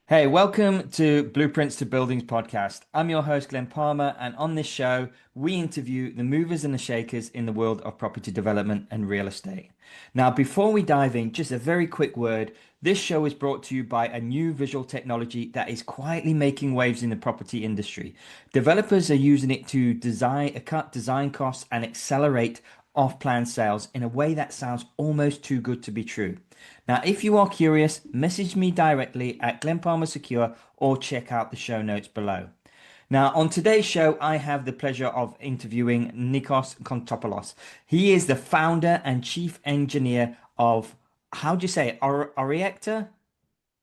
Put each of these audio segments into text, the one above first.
Hey, welcome to Blueprints to Buildings podcast. I'm your host, Glen Palmer, and on this show, we interview the movers and the shakers in the world of property development and real estate. Now, before we dive in, just a very quick word. This show is brought to you by a new visual technology that is quietly making waves in the property industry. Developers are using it to cut design costs and accelerate off-plan sales in a way that sounds almost too good to be true. Now, if you are curious, message me directly at Glen Palmer Secure or check out the show notes below. Now, on today's show, I have the pleasure of interviewing Nikos Kontopoulos. He is the founder and chief engineer of, how do you say it, Orycta?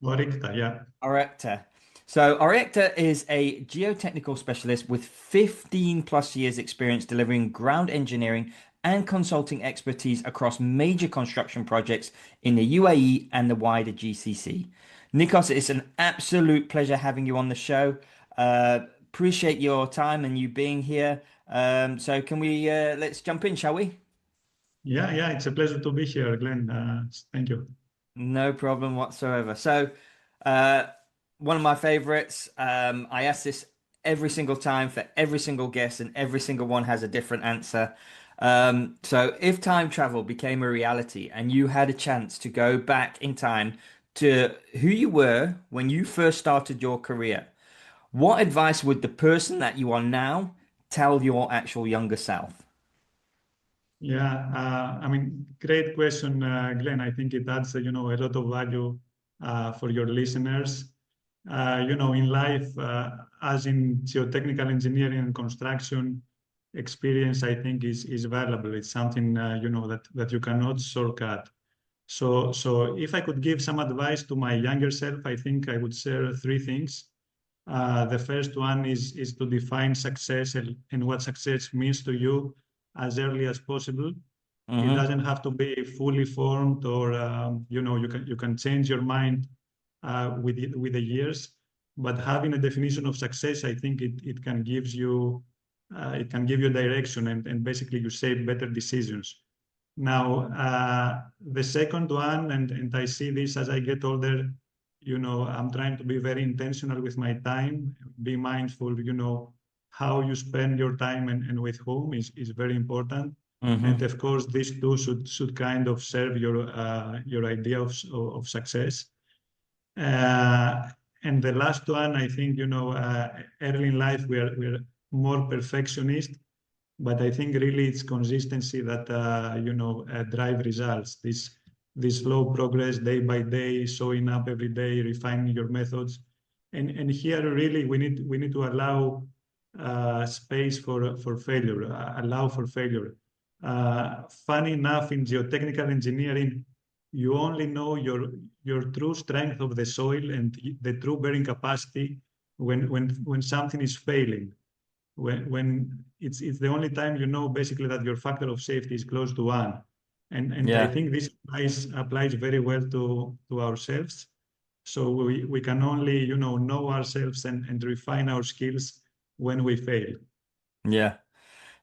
Orycta, yeah. Orycta. So, Orycta is a geotechnical specialist with 15 plus years experience delivering ground engineering and consulting expertise across major construction projects in the UAE and the wider GCC. Nikos, it's an absolute pleasure having you on the show. Appreciate your time and you being here. So, can we let's jump in, shall we? Yeah, it's a pleasure to be here, Glenn. Thank you. No problem whatsoever. So, uh, one of my favorites, I ask this every single time for every single guest, and every single one has a different answer. So, if time travel became a reality and you had a chance to go back in time to who you were when you first started your career, what advice would the person that you are now tell your actual younger self? Yeah, great question, Glenn. I think it adds, a lot of value for your listeners. In life, as in geotechnical engineering and construction, experience, I think, is valuable. It's something, that you cannot shortcut. So if I could give some advice to my younger self, I think I would share three things. The first one is to define success and what success means to you as early as possible. It Mm-hmm. doesn't have to be fully formed, or you can change your mind with the years. But having a definition of success, I think it can give you direction, and basically you shape better decisions. Now, the second one, and I see this as I get older, I'm trying to be very intentional with my time, be mindful, how you spend your time and with whom is very important. And Mm-hmm. of course, these two should kind of serve your idea of success. Uh, and the last one, I think, early in life, we're more perfectionist, but I think really it's consistency that drive results. This slow progress day by day, showing up every day, refining your methods, and here really we need to allow space for failure, allow for failure. Funny enough, in geotechnical engineering, you only know your true strength of the soil and the true bearing capacity when something is failing, when it's the only time you know basically that your factor of safety is close to one. And I Yeah. think this applies very well to ourselves. So we can only know ourselves and refine our skills when we fail. Yeah.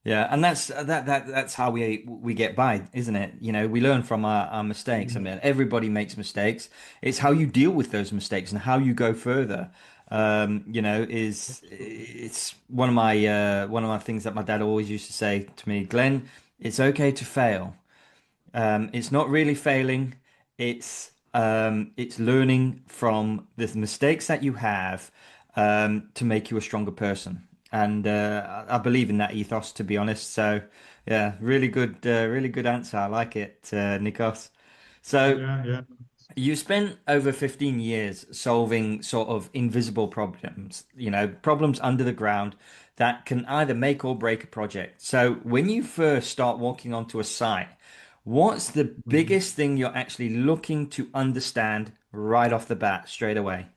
Yeah, and that's how we get by, isn't it? You know, we learn from our mistakes. I mean, everybody makes mistakes. It's how you deal with those mistakes and how you go further. Is it's one of my things that my dad always used to say to me, Glenn, it's okay to fail. It's not really failing. It's learning from the mistakes that you have to make you a stronger person. And I believe in that ethos, to be honest. So, yeah, really good answer. I like it, Nikos. So, Yeah. you spent over 15 years solving sort of invisible problems, problems under the ground that can either make or break a project. So when you first start walking onto a site, what's the Mhm. biggest thing you're actually looking to understand right off the bat, straight away?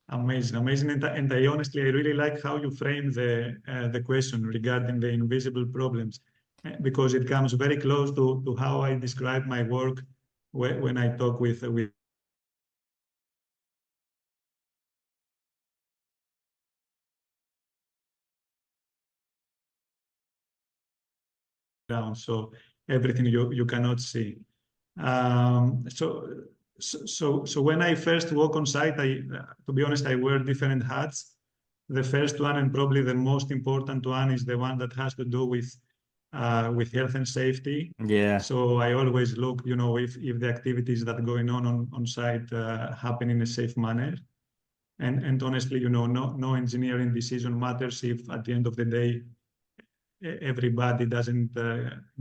Amazing. And I honestly, I really like how you frame the question regarding the invisible problems, because it comes very close to how I describe my work when I talk with ground. So everything you cannot see. Um, so So when I first walk on site, to be honest, I wear different hats. The first one, and probably the most important one, is the one that has to do with health and safety. Yeah. So I always look, if the activities that are going on site happen in a safe manner. And honestly, no engineering decision matters if at the end of the day everybody doesn't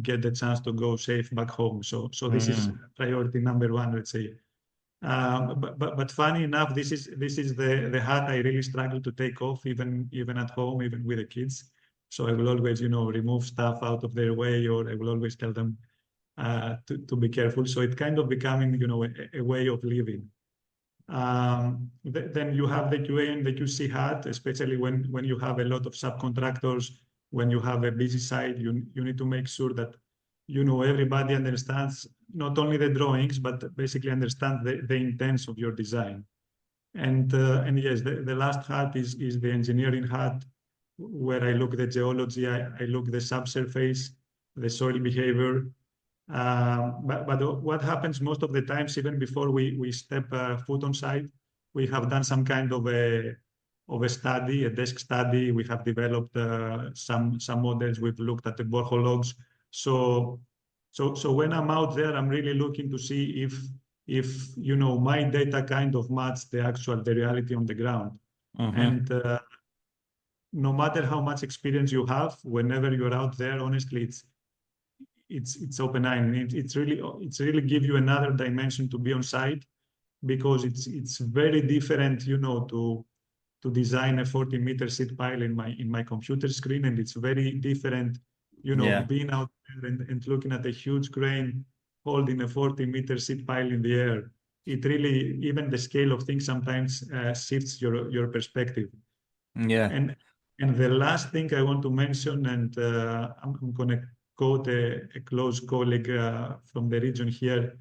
get the chance to go safe back home. So this is Mm. priority number one, let's say. But funny enough, this is the hat I really struggle to take off, even at home, even with the kids. So I will always, remove stuff out of their way, or I will always tell them to be careful. So it's kind of becoming, a way of living. Then you have the QA and the QC hat, especially when you have a lot of subcontractors, when you have a busy site, you need to make sure that everybody understands not only the drawings, but basically understand the intents of your design. And yes, the last hat is the engineering hat, where I look the geology, I look the subsurface, the soil behavior, but what happens most of the times, even before we step foot on site, we have done some kind of a study, a desk study. We have developed some models. We've looked at the borehole logs. So when I'm out there, I'm really looking to see if my data kind of match the reality on the ground. Mm-hmm. And no matter how much experience you have, whenever you're out there, honestly, it's open eye. It's really give you another dimension to be on site, because it's very different, to design a 40-meter seat pile in my computer screen, and it's very different, Yeah. being out there and looking at a huge crane holding a 40-meter seat pile in the air. It really, even the scale of things sometimes shifts your perspective. Yeah. And the last thing I want to mention, and I'm going to quote a close colleague from the region here,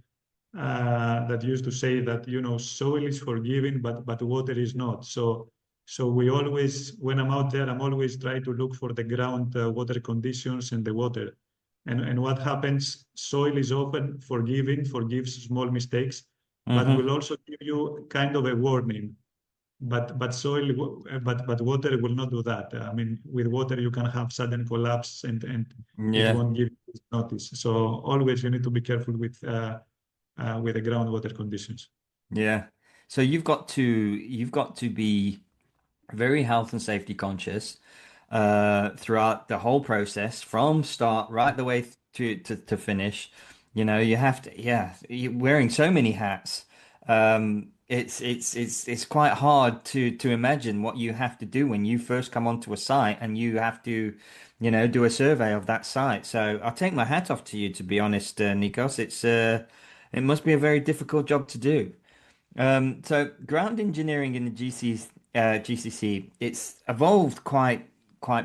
that used to say that, soil is forgiving, but water is not. So we always, when I'm out there, I'm always trying to look for the ground water conditions and the water. And what happens, soil is often forgiving, forgives small mistakes, but Mm-hmm. will also give you kind of a warning. But water will not do that. I mean, with water you can have sudden collapse, and it Yeah. won't give you notice. So always you need to be careful with the groundwater conditions. Yeah. So you've got to be very health and safety conscious throughout the whole process from start right the way to finish. You have to, yeah, you're wearing so many hats. It's quite hard to imagine what you have to do when you first come onto a site and you have to, do a survey of that site. So I take my hat off to you, to be honest, Nikos. It must be a very difficult job to do. So ground engineering in the GCC, it's evolved quite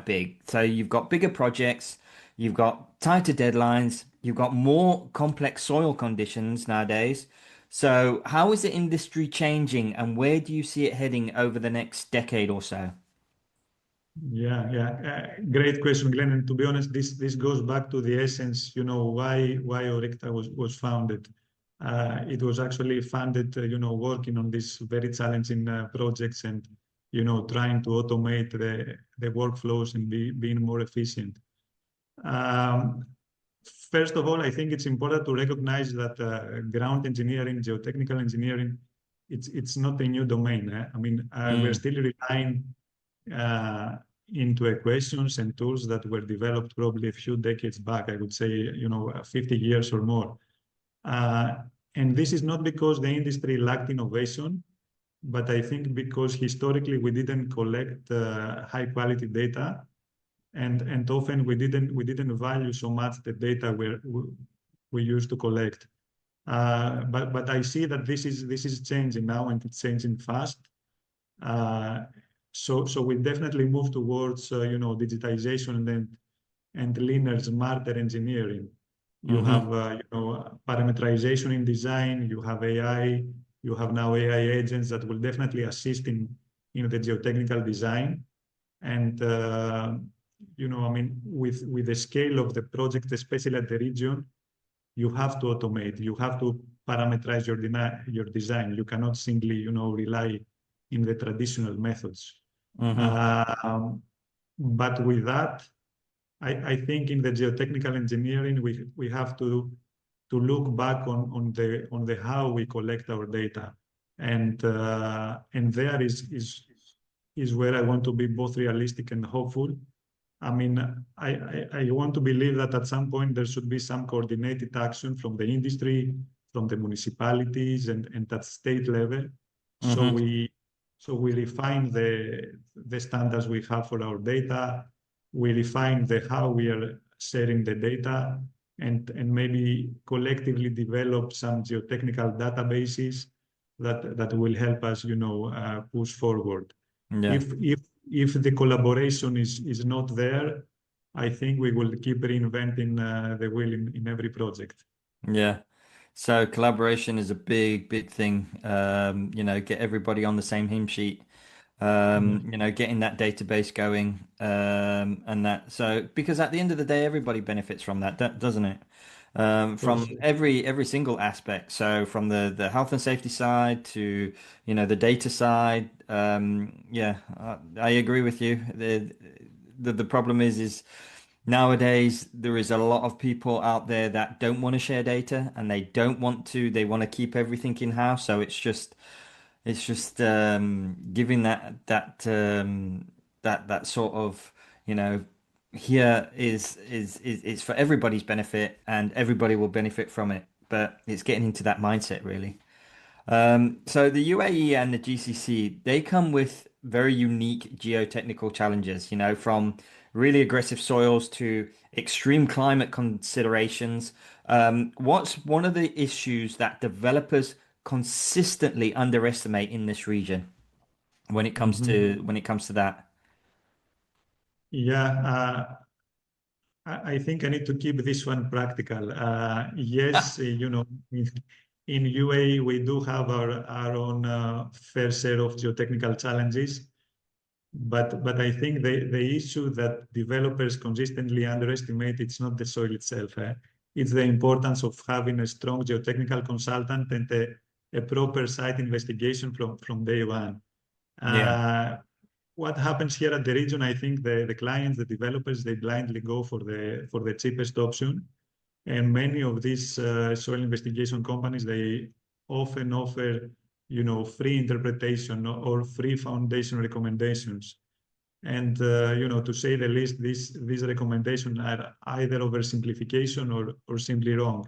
big. So you've got bigger projects, you've got tighter deadlines, you've got more complex soil conditions nowadays. So how is the industry changing, and where do you see it heading over the next decade or so? Yeah. Great question, Glenn. And to be honest, this goes back to the essence, why Orycta was founded. It was actually funded, working on these very challenging projects, and trying to automate the workflows and being more efficient. Um, First of all, I think it's important to recognize that ground engineering, geotechnical engineering, it's not a new domain. I mean, we're Mm, still relying uh, into equations and tools that were developed probably a few decades back. I would say, 50 years or more. Uh, and this is not because the industry lacked innovation, but I think because historically we didn't collect high quality data, and often we didn't value so much the data we used to collect. But I see that this is changing now, and it's changing fast. Uh, so we definitely move towards digitization and leaner, smarter engineering. You hmm have parameterization in design. You have AI. You have now AI agents that will definitely assist in the geotechnical design. And I mean, with the scale of the project, especially at the region, you have to automate. You have to parameterize your design. You cannot simply, rely in the traditional methods. Hmm. But with that, I think in the geotechnical engineering, we have to look back on the how we collect our data, and there is where I want to be both realistic and hopeful. I mean, I want to believe that at some point there should be some coordinated action from the industry, from the municipalities, and at state level. So Hmm. we refine the standards we have for our data. We refine the how we are sharing the data, and maybe collectively develop some geotechnical databases that will help us, push forward. Yeah. If the collaboration is not there, I think we will keep reinventing the wheel in every project. Yeah. So collaboration is a big, big thing. Get everybody on the same hymn sheet. Yeah. Getting that database going, and that. So because at the end of the day, everybody benefits from that, doesn't it? For From sure. every single aspect. So from the health and safety side to, the data side. Yeah, I agree with you. The problem is nowadays there is a lot of people out there that don't want to share data and they want to keep everything in house. So it's just giving that sort of, you know, here is it's for everybody's benefit and everybody will benefit from it. But it's getting into that mindset really. So the UAE and the GCC, they come with very unique geotechnical challenges, from really aggressive soils to extreme climate considerations. What's one of the issues that developers consistently underestimate in this region when it comes Mhm. to that? Yeah, I think I need to keep this one practical. Yes, in UAE, we do have our own fair share of geotechnical challenges, but I think the issue that developers consistently underestimate, it's not the soil itself. It's the importance of having a strong geotechnical consultant and a proper site investigation from day one. Yeah, Uh, what happens here at the region, I think the clients, the developers, they blindly go for the cheapest option. And many of these soil investigation companies, they often offer, free interpretation or free foundation recommendations. And to say the least, these recommendations are either oversimplification or simply wrong.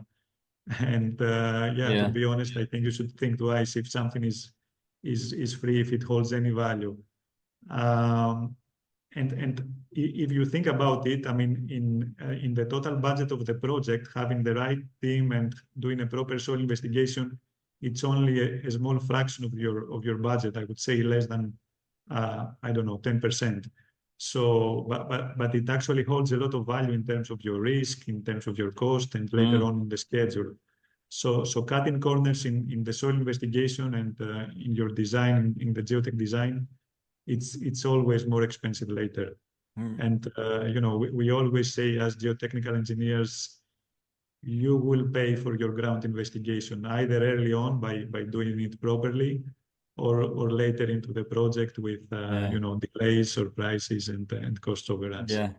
And yeah, to yeah, be honest, I think you should think twice if something is free, if it holds any value. Um, and if you think about it, I mean, in the total budget of the project, having the right team and doing a proper soil investigation, it's only a small fraction of your budget. I would say less than I don't know 10%. So, but it actually holds a lot of value in terms of your risk, in terms of your cost, and later mm, on in the schedule. So cutting corners in the soil investigation and in your design, in the geotech design, it's always more expensive later. mm, And we always say as geotechnical engineers, you will pay for your ground investigation either early on by doing it properly, or later into the project with yeah, delays, surprises, and cost overruns. yeah.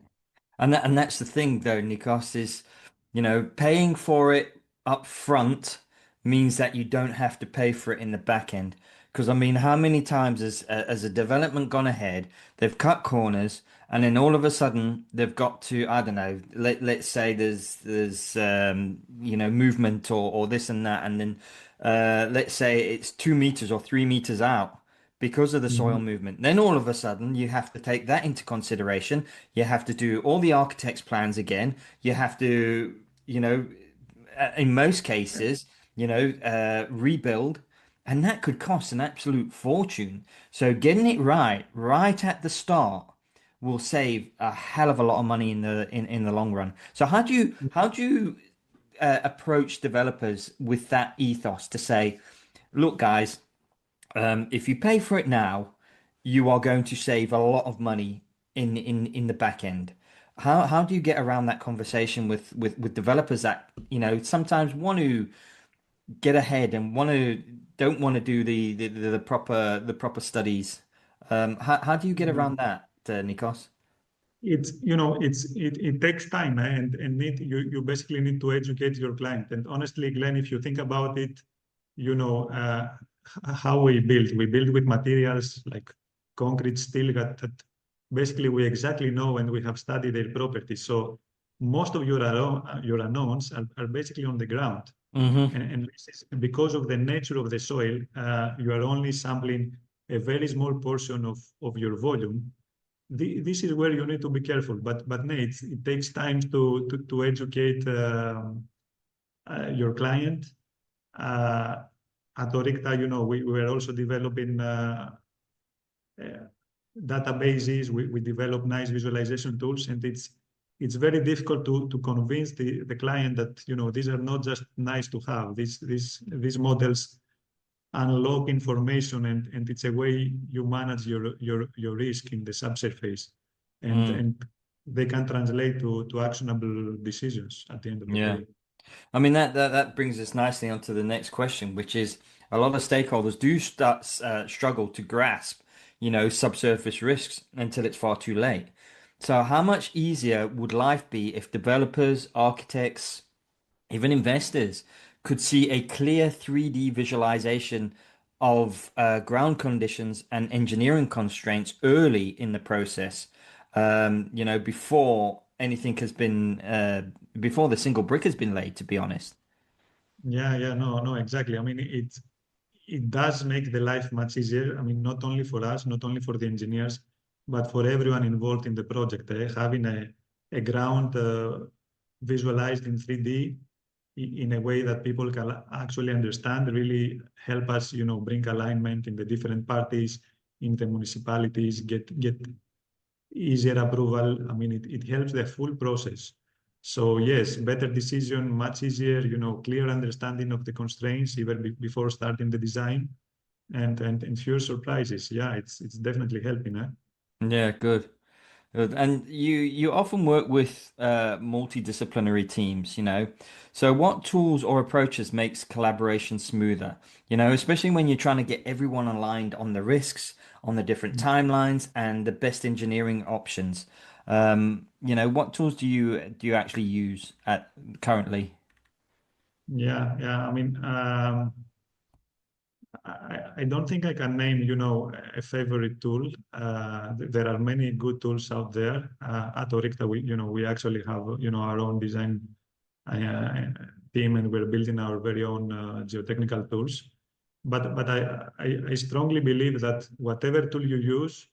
And that's the thing though, Nikos, is, paying for it up front means that you don't have to pay for it in the back end. Because I mean, how many times has a development gone ahead, they've cut corners, and then all of a sudden they've got to, I don't know, let's say there's movement or this and that, and then let's say it's 2 meters or 3 meters out because of the soil Mhm. movement. Then all of a sudden, you have to take that into consideration. You have to do all the architect's plans again. You have to, in most cases, rebuild, and that could cost an absolute fortune. So getting it right at the start, will save a hell of a lot of money in the long run. So how do you approach developers with that ethos to say, look, guys, if you pay for it now, you are going to save a lot of money in the back end. How do you get around that conversation with developers that, sometimes want to get ahead and don't want to do the proper studies. How do you get around that, Nikos? It takes time, and you basically need to educate your client. And honestly, Glenn, if you think about it, you know how we build with materials like concrete, steel, that basically we exactly know and we have studied their properties. So most of your unknowns are basically on the ground. Hmm. And this is because of the nature of the soil. You are only sampling a very small portion of your volume. This is where you need to be careful. But Nate, it takes time to educate your client. Uh, at Orycta, we were also developing uh, databases. We develop nice visualization tools, and it's very difficult to convince the client that these are not just nice to have. These models unlock information, and it's a way you manage your risk in the subsurface, Mm, and they can translate to actionable decisions at the end of the yeah. day. I mean that brings us nicely onto the next question, which is a lot of stakeholders do struggle to grasp, subsurface risks until it's far too late. So how much easier would life be if developers, architects, even investors could see a clear 3D visualization of ground conditions and engineering constraints early in the process, before anything has been, before the single brick has been laid, to be honest. Yeah, no, no, exactly. I mean, it does make the life much easier. I mean, not only for us, not only for the engineers, but for everyone involved in the project. Having a ground visualized in 3D in a way that people can actually understand really help us, bring alignment in the different parties, in the municipalities, get easier approval. I mean, it helps the full process. So yes, better decision, much easier, clear understanding of the constraints even before starting the design, and fewer surprises. Yeah, it's definitely helping, eh? Yeah, good. Good. And you often work with multidisciplinary teams, So what tools or approaches makes collaboration smoother? Especially when you're trying to get everyone aligned on the risks, on the different timelines, and the best engineering options. What tools do you actually use at currently? Yeah. I mean, I don't think I can name, a favorite tool. There are many good tools out there. At Orycta, we actually have, our own design uh, team, and we're building our very own geotechnical tools. But I strongly believe that whatever tool you use,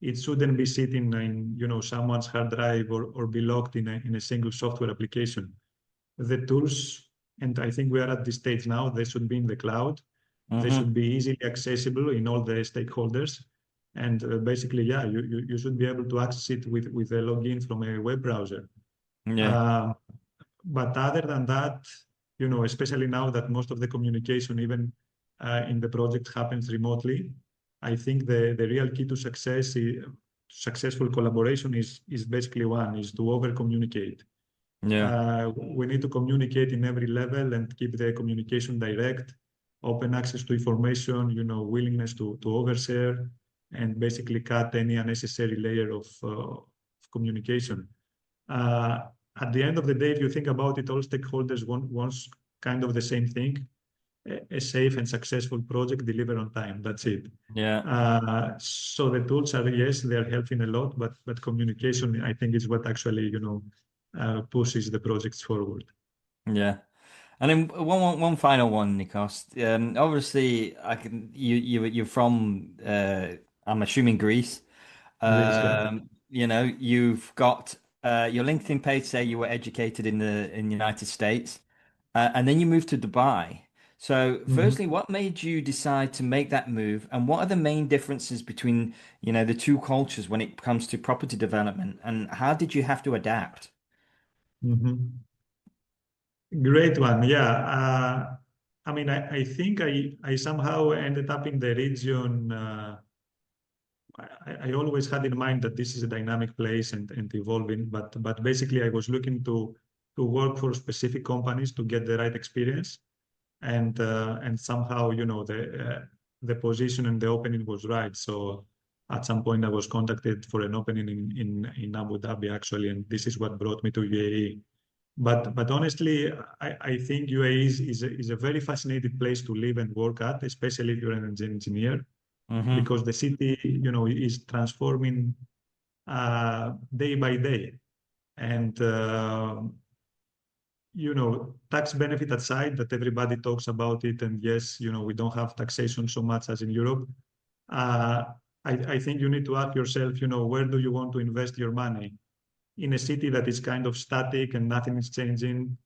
it shouldn't be sitting in, someone's hard drive, or be locked in a single software application. The tools, and I think we are at this stage now, they should be in the cloud. They Hmm. should be easily accessible in all the stakeholders. And basically, yeah, you should be able to access it with a login from a web browser. Yeah, Uh, but other than that, especially now that most of the communication, even in the project, happens remotely, I think the real key to successful collaboration is basically is to over communicate. yeah, We need to communicate in every level and keep the communication direct, open access to information, willingness to overshare, and basically cut any unnecessary layer of communication. Uh, at the end of the day, if you think about it, all stakeholders want kind of the same thing: a safe and successful project delivered on time. That's it. yeah, So the tools are, yes, they are helping a lot, but communication, I think, is what actually pushes the projects forward. yeah. And then one final one, Nikos. Obviously, you're from I'm assuming Greece. Greece, yeah. You've got your LinkedIn page say you were educated in the United States, and then you moved to Dubai. So, Mhm. firstly, what made you decide to make that move, and what are the main differences between, the two cultures when it comes to property development, and how did you have to adapt? Mhm. Great one. Yeah. I mean, I think I somehow ended up in the region. I always had in mind that this is a dynamic place and evolving, but basically I was looking to work for specific companies to get the right experience. and somehow the position and the opening was right. So at some point I was contacted for an opening in Abu Dhabi actually, and this is what brought me to UAE. But honestly, I think UAE is a very fascinating place to live and work at, especially if you're an engineer, Hmm. because the city, is transforming day by day. And tax benefit aside, that everybody talks about it, and yes, we don't have taxation so much as in Europe. Uh, I think you need to ask yourself, where do you want to invest your money? In a city that is kind of static and nothing is changing.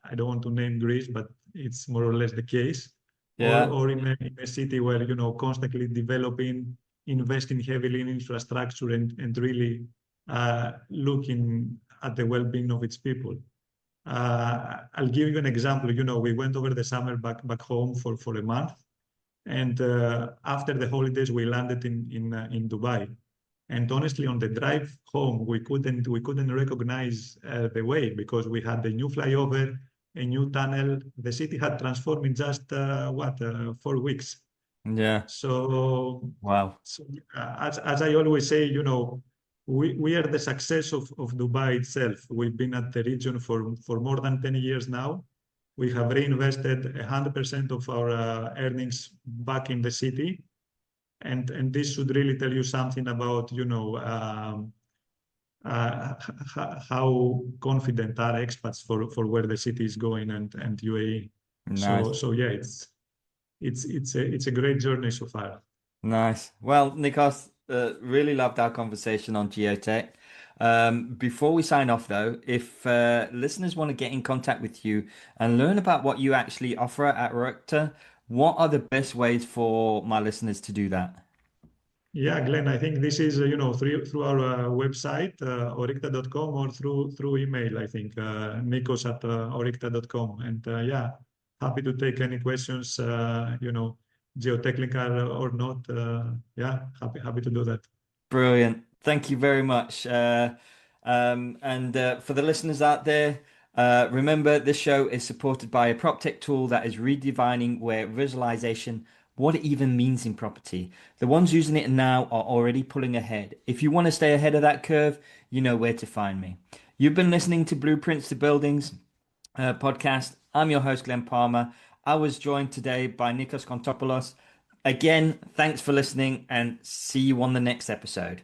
I don't want to name Greece, but it's more or less the case. Or, Yeah. or in a city where, constantly developing, investing heavily in infrastructure and really looking at the well-being of its people. I'll give you an example. We went over the summer back home for a month, and after the holidays, we landed in Dubai. And honestly, on the drive home, we couldn't recognize the way because we had a new flyover, a new tunnel. The city had transformed in just 4 weeks. Yeah. So, Wow. as I always say, we are the success of Dubai itself. We've been at the region for more than 10 years now. We have reinvested 100% of our earnings back in the city, and this should really tell you something about how confident are expats for where the city is going and UAE. So Nice. so yeah, it's a great journey so far. Nice. Well, Nikos, really loved our conversation on geotech. Before we sign off, though, if listeners want to get in contact with you and learn about what you actually offer at Orycta, what are the best ways for my listeners to do that? Yeah, Glenn, I think this is through our website, orycta.com, or through email, I think, nikos@orycta.com. And yeah, happy to take any questions, geotechnical or not. Yeah, happy to do that. Brilliant. Thank you very much. And for the listeners out there, remember this show is supported by a prop tech tool that is redefining where visualization, what it even means in property. The ones using it now are already pulling ahead. If you want to stay ahead of that curve, you know where to find me. You've been listening to Blueprints to Buildings podcast. I'm your host, Glen Palmer. I was joined today by Nikos Kontopoulos. Again, thanks for listening and see you on the next episode.